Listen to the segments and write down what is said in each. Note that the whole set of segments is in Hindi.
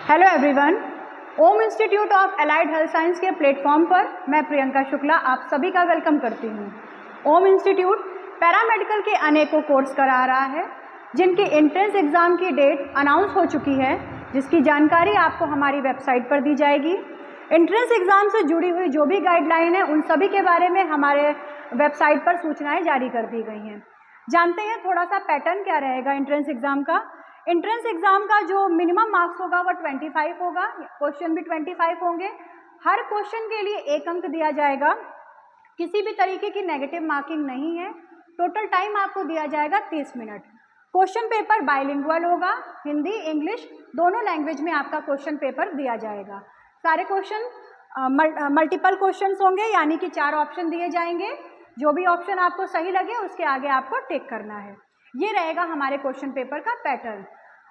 Hello everyone, Om institute of allied health science के प्लेटफॉर्म पर मैं प्रियंका शुक्ला आप सभी का वेलकम करती हूँ। ओम इंस्टीट्यूट पैरामेडिकल के अनेकों कोर्स करा रहा है जिनके एंट्रेंस एग्ज़ाम की डेट अनाउंस हो चुकी है, जिसकी जानकारी आपको हमारी वेबसाइट पर दी जाएगी। एंट्रेंस एग्ज़ाम से जुड़ी हुई जो भी गाइडलाइन है उन सभी के बारे में हमारे वेबसाइट पर सूचनाएँ जारी कर दी गई हैं। जानते हैं थोड़ा सा पैटर्न क्या रहेगा एंट्रेंस एग्ज़ाम का। एंट्रेंस एग्ज़ाम का जो मिनिमम मार्क्स होगा वो 25 होगा, क्वेश्चन भी 25 होंगे। हर क्वेश्चन के लिए 1 अंक दिया जाएगा, किसी भी तरीके की नेगेटिव मार्किंग नहीं है। टोटल टाइम आपको दिया जाएगा 30 मिनट। क्वेश्चन पेपर बाइलिंगुअल होगा, हिंदी इंग्लिश दोनों लैंग्वेज में आपका क्वेश्चन पेपर दिया जाएगा। सारे क्वेश्चन मल्टीपल क्वेश्चन होंगे, यानी कि 4 ऑप्शन दिए जाएंगे। जो भी ऑप्शन आपको सही लगे उसके आगे आपको टिक करना है। ये रहेगा हमारे क्वेश्चन पेपर का पैटर्न।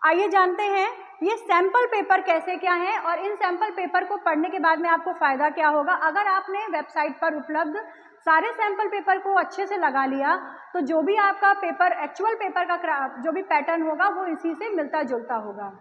आइए जानते हैं ये सैंपल पेपर कैसे क्या है और इन सैंपल पेपर को पढ़ने के बाद में आपको फ़ायदा क्या होगा। अगर आपने वेबसाइट पर उपलब्ध सारे सैंपल पेपर को अच्छे से लगा लिया तो जो भी आपका पेपर एक्चुअल पेपर का जो भी पैटर्न होगा वो इसी से मिलता जुलता होगा।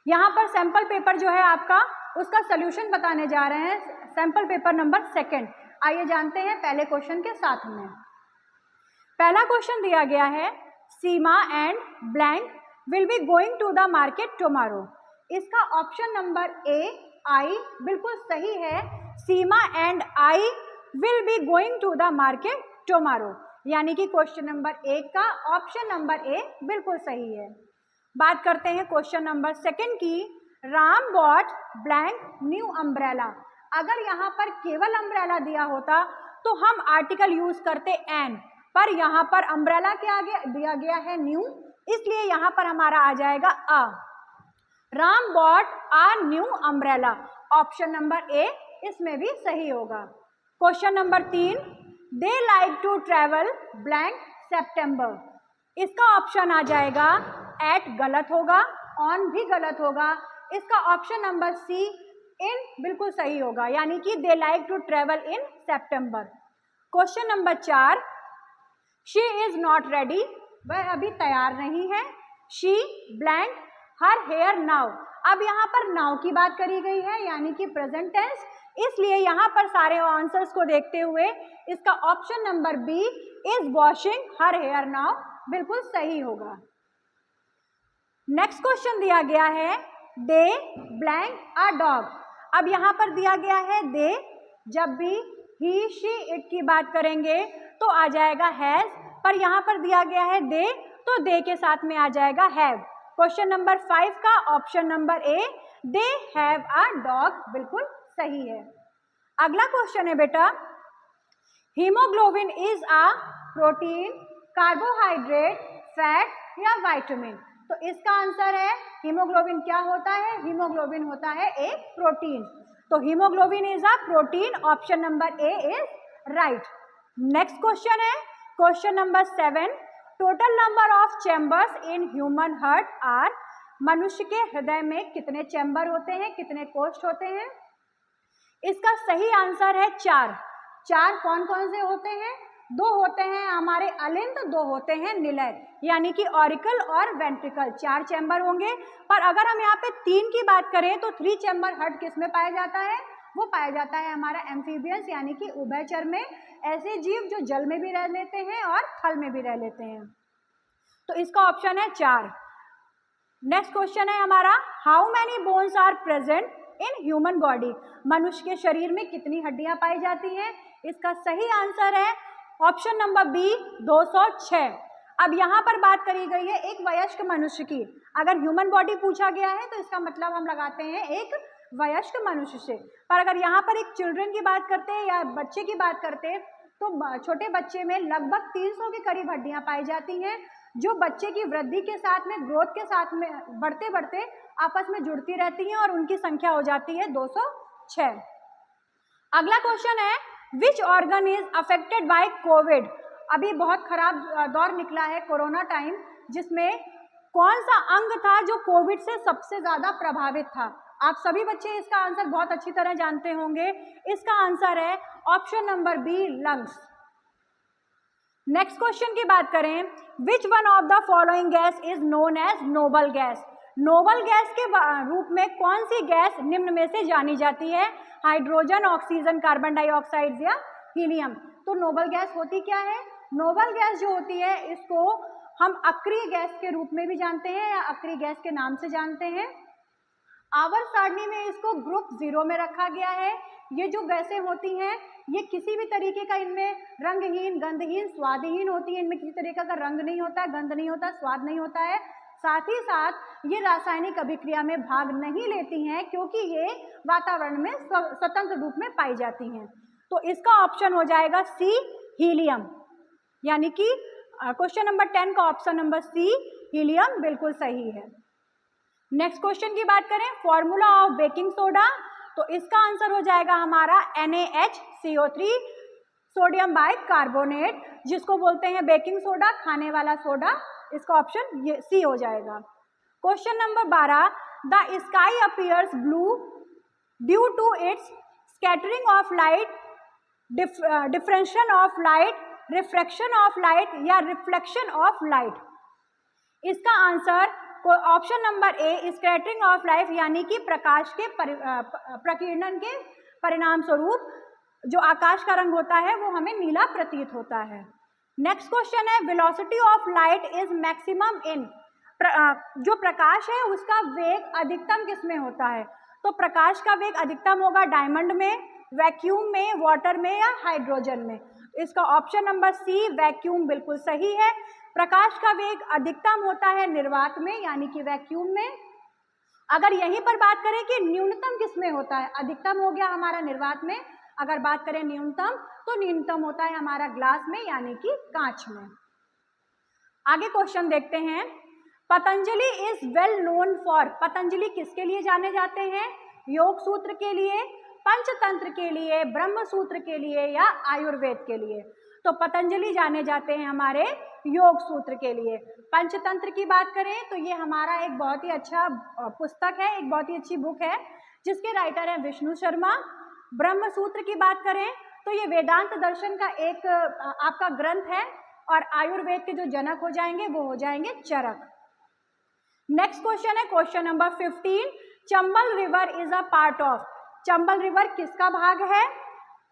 यहाँ पर सैंपल पेपर जो है आपका उसका सल्यूशन बताने जा रहे हैं, सैंपल पेपर नंबर 2। आइए जानते हैं पहले क्वेश्चन के साथ में। पहला क्वेश्चन दिया गया है, Seema and blank will be going to the market tomorrow. इसका ऑप्शन नंबर ए आई बिल्कुल सही है। Seema and I will be going to the market tomorrow, यानी कि क्वेश्चन नंबर 1 का ऑप्शन नंबर ए बिल्कुल सही है। बात करते हैं क्वेश्चन नंबर 2 की। Ram bought blank new umbrella. अगर यहाँ पर केवल अम्ब्रेला दिया होता तो हम आर्टिकल यूज करते एन, पर यहाँ पर अम्ब्रेला के आगे दिया गया है न्यू, इसलिए यहाँ पर हमारा आ जाएगा a. Ram bought a new umbrella, option number A इसमें भी सही होगा। Question number 3, they like to travel blank September. इसका ऑप्शन आ जाएगा एट गलत होगा, ऑन भी गलत होगा। इसका ऑप्शन नंबर सी इन बिल्कुल सही होगा, यानी कि they like to travel in September. Question number 4, she is not ready, वह अभी तैयार नहीं है। She blank her hair now. अब यहाँ पर नाउ की बात करी गई है, यानी कि प्रेजेंट टेंस, इसलिए यहाँ पर सारे आंसर्स को देखते हुए इसका option number B is washing her hair now बिल्कुल सही होगा। नेक्स्ट क्वेश्चन दिया गया है, दे ब्लैंक अ डॉग। अब यहाँ पर दिया गया है दे, जब भी ही शी इट की बात करेंगे तो आ जाएगा हैज, पर यहाँ पर दिया गया है दे तो दे के साथ में आ जाएगा हैव। क्वेश्चन नंबर 5 का option number A they have a dog बिल्कुल सही है। अगला क्वेश्चन है बेटा, haemoglobin is a protein, carbohydrate, fat या विटामिन। तो इसका आंसर है हीमोग्लोबिन क्या होता है, हीमोग्लोबिन होता है एक प्रोटीन। तो haemoglobin is a protein, option number A is right. Next question है question number 7, total number of chambers in human heart are. मनुष्य के हृदय में कितने चैम्बर होते हैं, कितने कोष्ठ होते हैं। इसका सही आंसर है 4। 4 कौन कौन से होते हैं, 2 होते हैं हमारे अलिंद, 2 होते हैं निलय, यानी कि ऑरिकल और वेंट्रिकल। 4 चैम्बर होंगे, पर अगर हम यहाँ पे 3 की बात करें तो 3 चैम्बर हार्ट किस में पाया जाता है, वो पाया जाता है हमारा एम्फीबियंस, यानी कि उभयचर में, ऐसे जीव जो जल में भी रह लेते हैं और थल में भी रह लेते हैं। तो इसका ऑप्शन है 4। नेक्स्ट क्वेश्चन है हमारा, how many bones are present in human body. मनुष्य के शरीर में कितनी हड्डियां पाई जाती हैं। इसका सही आंसर है ऑप्शन नंबर बी 206। अब यहाँ पर बात करी गई है एक वयस्क मनुष्य की। अगर ह्यूमन बॉडी पूछा गया है तो इसका मतलब हम लगाते हैं एक वयस्क मनुष्य से, पर अगर यहाँ पर एक चिल्ड्रन की बात करते हैं या बच्चे की बात करते हैं तो छोटे बच्चे में लगभग 300 के करीब हड्डियां पाई जाती हैं, जो बच्चे की वृद्धि के साथ में, ग्रोथ के साथ में बढ़ते बढ़ते आपस में जुड़ती रहती हैं और उनकी संख्या हो जाती है 206। अगला क्वेश्चन है, which organ is affected by Covid. अभी बहुत खराब दौर निकला है कोरोना टाइम, जिसमें कौन सा अंग था जो कोविड से सबसे ज्यादा प्रभावित था। आप सभी बच्चे इसका आंसर बहुत अच्छी तरह जानते होंगे। इसका आंसर है option number B lungs. Next question की बात करें, which one of the following gas is known as noble gas. Noble gas के रूप में कौन सी गैस निम्न में से जानी जाती है? हाइड्रोजन, ऑक्सीजन, कार्बन डाइऑक्साइड या हीलियम। तो नोबल गैस होती क्या है? नोबल गैस जो होती है इसको हम अक्रिय गैस के रूप में भी जानते हैं या अक्रिय गैस के नाम से जानते हैं। आवर्त सारणी में इसको ग्रुप 0 में रखा गया है। ये जो गैसें होती हैं ये किसी भी तरीके का इनमें रंगहीन, गंधहीन, स्वादहीन होती है। इनमें किसी तरीके का रंग नहीं होता है, गंध नहीं होता, स्वाद नहीं होता है। साथ ही साथ ये रासायनिक अभिक्रिया में भाग नहीं लेती हैं क्योंकि ये वातावरण में स्वतंत्र रूप में पाई जाती हैं। तो इसका ऑप्शन हो जाएगा सी, हीलियम। यानी कि क्वेश्चन नंबर 10 का ऑप्शन नंबर सी, हीलियम, बिल्कुल सही है। नेक्स्ट क्वेश्चन की बात करें, फॉर्मूला ऑफ बेकिंग सोडा, तो इसका आंसर हो जाएगा हमारा NaHCO3, सोडियम बाइकार्बोनेट, जिसको बोलते हैं बेकिंग सोडा, खाने वाला सोडा। इसका ऑप्शन ये सी हो जाएगा। Question number 12, the sky appears blue due to its scattering of light, diffraction of light, refraction of light या रिफ्लेक्शन ऑफ लाइट। इसका answer option number A, scattering of light, यानी कि प्रकाश के प्रकीर्णन के परिणाम स्वरूप जो आकाश का रंग होता है वो हमें नीला प्रतीत होता है। नेक्स्ट क्वेश्चन है, velocity of light is maximum in, जो प्रकाश है उसका वेग अधिकतम किस में होता है? तो प्रकाश का वेग अधिकतम होगा डायमंड में, वैक्यूम में, वाटर में या हाइड्रोजन में। इसका ऑप्शन नंबर सी, वैक्यूम, बिल्कुल सही है। प्रकाश का वेग अधिकतम होता है निर्वात में, यानी कि वैक्यूम में। अगर यहीं पर बात करें कि न्यूनतम किस में होता है, अधिकतम हो गया हमारा निर्वात में, अगर बात करें न्यूनतम तो न्यूनतम होता है हमारा ग्लास में, यानी कि कांच में। आगे क्वेश्चन देखते हैं, Patanjali is well known for, Patanjali किसके लिए जाने जाते हैं? योग सूत्र के लिए, पंचतंत्र के लिए, ब्रह्म सूत्र के लिए या आयुर्वेद के लिए? तो पतंजलि जाने जाते हैं हमारे योग सूत्र के लिए। पंचतंत्र की बात करें तो ये हमारा एक बहुत ही अच्छा पुस्तक है, एक बहुत ही अच्छी बुक है जिसके राइटर हैं विष्णु शर्मा। ब्रह्म सूत्र की बात करें तो ये वेदांत दर्शन का एक आपका ग्रंथ है और आयुर्वेद के जो जनक हो जाएंगे वो हो जाएंगे चरक। नेक्स्ट क्वेश्चन है question number 15, Chambal river is a part of, Chambal river किसका भाग है?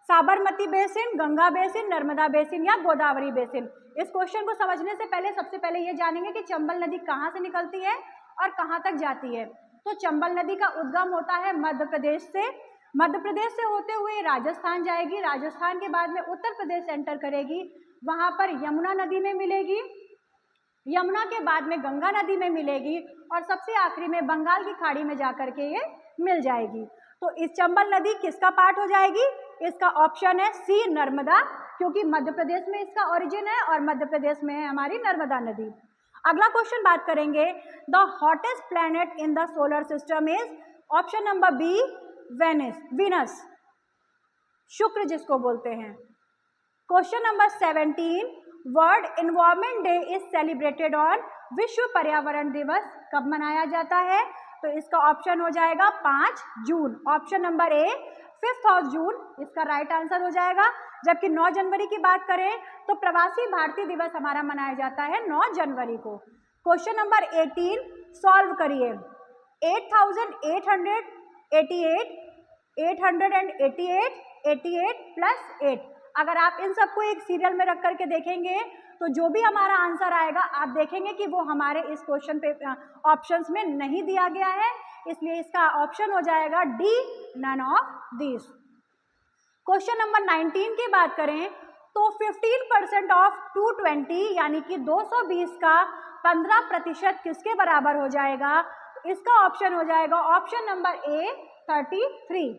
Sabarmati basin, Ganga basin, Narmada basin या गोदावरी बेसिन? इस क्वेश्चन को समझने से पहले सबसे पहले ये जानेंगे कि चंबल नदी कहाँ से निकलती है और कहाँ तक जाती है। तो चंबल नदी का उद्गम होता है मध्य प्रदेश से, मध्य प्रदेश से होते हुए राजस्थान जाएगी, राजस्थान के बाद में उत्तर प्रदेश एंटर करेगी, वहाँ पर यमुना नदी में मिलेगी, यमुना के बाद में गंगा नदी में मिलेगी और सबसे आखिरी में बंगाल की खाड़ी में जाकर के ये मिल जाएगी। तो इस चंबल नदी किसका पार्ट हो जाएगी? इसका ऑप्शन है सी, नर्मदा, क्योंकि मध्य प्रदेश में इसका ओरिजिन है और मध्य प्रदेश में है हमारी नर्मदा नदी। अगला क्वेश्चन बात करेंगे, the hottest planet in the solar system is, option number B, Venus, शुक्र जिसको बोलते हैं। Question number 17, world environment day is celebrated on, विश्व पर्यावरण दिवस कब मनाया जाता है? तो इसका ऑप्शन हो जाएगा 5 जून, ऑप्शन नंबर ए 5 जून इसका राइट आंसर हो जाएगा। जबकि 9 जनवरी की बात करें तो प्रवासी भारतीय दिवस हमारा मनाया जाता है 9 जनवरी को। क्वेश्चन नंबर 18 सॉल्व करिए, 8888 88 प्लस 8, अगर आप इन सबको एक सीरियल में रख करके देखेंगे तो जो भी हमारा आंसर आएगा आप देखेंगे कि वो हमारे इस क्वेश्चन पे ऑप्शंस में नहीं दिया गया है, इसलिए इसका ऑप्शन हो जाएगा D, none of this. Question number 19 की बात करें तो 15% ऑफ 220 यानी कि 220 का 15% किसके बराबर हो जाएगा? इसका ऑप्शन हो जाएगा option number A 33।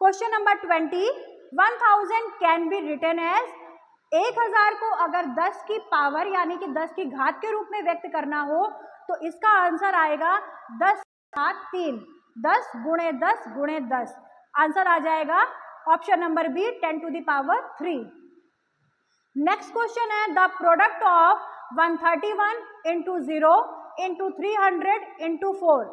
Question number 20, 1000 can be written as, 1000 को अगर 10 की पावर यानी कि 10 की घात के रूप में व्यक्त करना हो तो इसका आंसर आएगा 10 घात 3, 10 गुणे 10 गुणे 10, आंसर आ जाएगा option number B 10 to the power 3। Next question है, the product of 131 into 0 into 300 into 4,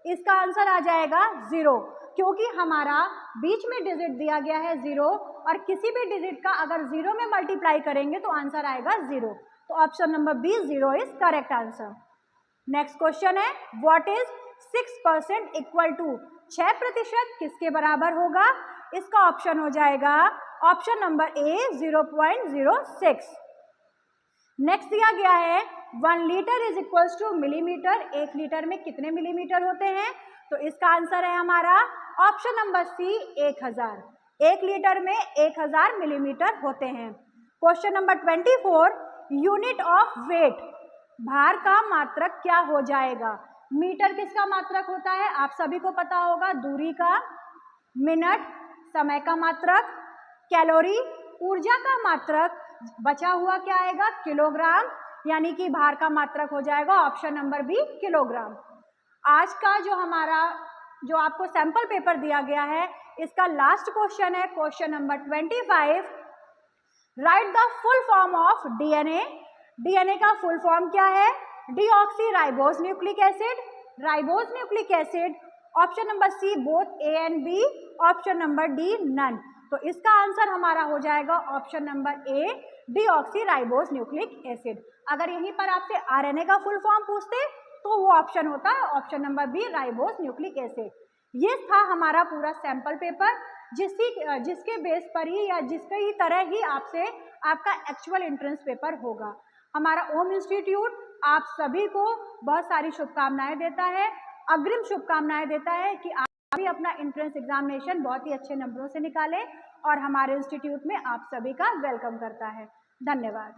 इसका आंसर आ जाएगा 0, क्योंकि हमारा बीच में डिजिट दिया गया है 0 और किसी भी डिजिट का अगर 0 में मल्टीप्लाई करेंगे तो आंसर आएगा 0, तो option number B 0 is correct answer. Next question है, व्हाट इज 6% इक्वल टू? 6% किसके बराबर होगा? इसका ऑप्शन हो जाएगा ऑप्शन नंबर ए 0.06। नेक्स्ट दिया गया है 1 litre is equals two millimetre. 1 litre में कितने मिलीमीटर होते हैं? तो इसका आंसर है हमारा ऑप्शन नंबर सी 1000। 1 लीटर में 1000 मिलीमीटर होते हैं। Question number 24, unit of weight, भार का मात्रक क्या हो जाएगा? मीटर किसका मात्रक होता है? आप सभी को पता होगा, दूरी का, मिनट समय का मात्रक, कैलोरी ऊर्जा का मात्रक, बचा हुआ क्या आएगा? किलोग्राम, यानी कि भार का मात्रक हो जाएगा ऑप्शन नंबर बी किलोग्राम। आज का जो आपको सैंपल पेपर दिया गया है, इसका लास्ट क्वेश्चन है question number 25, write the full form of DNA. DNA का फुल फॉर्म क्या है? Deoxy ribose nucleic acid, ribose nucleic acid, option number C both A and B, option number D none. तो इसका आंसर हमारा हो जाएगा option number A deoxy ribose nucleic acid. अगर यहीं पर आपसे आरएनए का फुल फॉर्म पूछते तो वो ऑप्शन होता है option number B ribose nucleic acid. ये था हमारा पूरा सैंपल पेपर, जिसके बेस पर ही या जिसके ही तरह ही आपसे आपका एक्चुअल एंट्रेंस पेपर होगा। हमारा ओम इंस्टीट्यूट आप सभी को बहुत सारी शुभकामनाएं देता है, अग्रिम शुभकामनाएं देता है कि आप भी अपना एंट्रेंस एग्जामिनेशन बहुत ही अच्छे नंबरों से निकालें और हमारे इंस्टीट्यूट में आप सभी का वेलकम करता है। धन्यवाद।